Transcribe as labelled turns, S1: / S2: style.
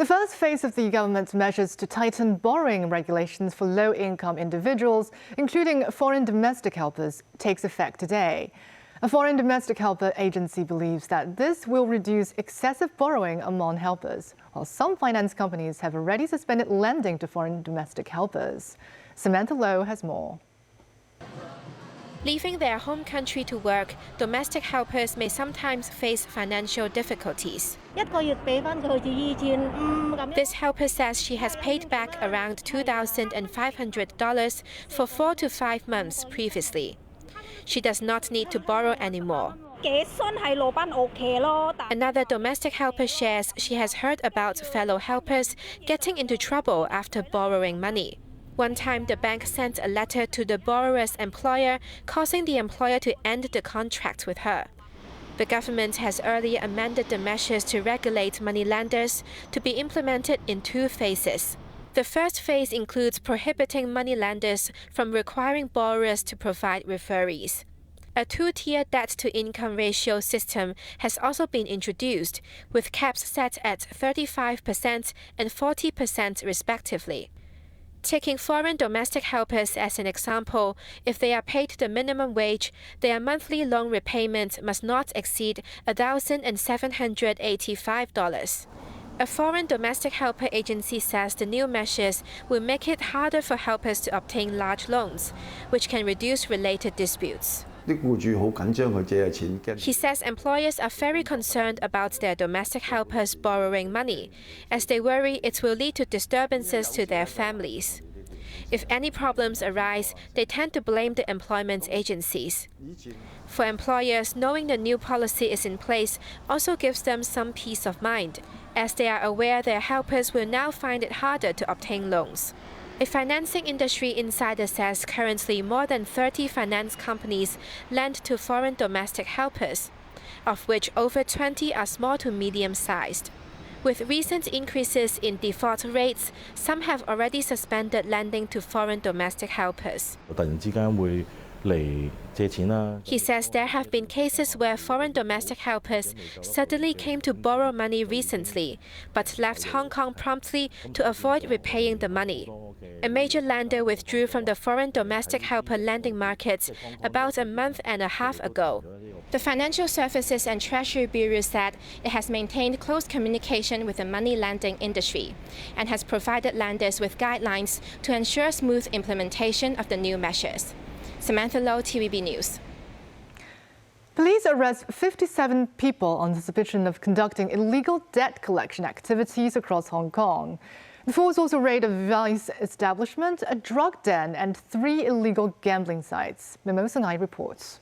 S1: The first phase of the government's measures to tighten borrowing regulations for low-income individuals, including foreign domestic helpers, takes effect today. A foreign domestic helper agency believes that this will reduce excessive borrowing among helpers, while some finance companies have already suspended lending to foreign domestic helpers. Samantha Low has more.
S2: Leaving their home country to work, domestic helpers may sometimes face financial difficulties. This helper says she has paid back around $2,500 for 4 to 5 months previously. She does not need to borrow anymore. Another domestic helper shares she has heard about fellow helpers getting into trouble after borrowing money. One time, the bank sent a letter to the borrower's employer, causing the employer to end the contract with her. The government has earlier amended the measures to regulate moneylenders to be implemented in 2 phases. The first phase includes prohibiting moneylenders from requiring borrowers to provide referees. A 2-tier debt-to-income ratio system has also been introduced, with caps set at 35% and 40% respectively. Taking foreign domestic helpers as an example, if they are paid the minimum wage, their monthly loan repayment must not exceed $1,785. A foreign domestic helper agency says the new measures will make it harder for helpers to obtain large loans, which can reduce related disputes. He says employers are very concerned about their domestic helpers borrowing money, as they worry it will lead to disturbances to their families. If any problems arise, they tend to blame the employment agencies. For employers, knowing the new policy is in place also gives them some peace of mind, as they are aware their helpers will now find it harder to obtain loans. A financing industry insider says currently more than 30 finance companies lend to foreign domestic helpers, of which over 20 are small to medium-sized. With recent increases in default rates, some have already suspended lending to foreign domestic helpers. He says there have been cases where foreign domestic helpers suddenly came to borrow money recently, but left Hong Kong promptly to avoid repaying the money. A major lender withdrew from the foreign domestic helper lending market about a month and a half ago. The Financial Services and Treasury Bureau said it has maintained close communication with the money lending industry and has provided lenders with guidelines to ensure smooth implementation of the new measures. Samantha Low, TVB News.
S1: Police arrest 57 people on suspicion of conducting illegal debt collection activities across Hong Kong. The force also raided a vice establishment, a drug den, and 3 illegal gambling sites. Mimosa Nai reports.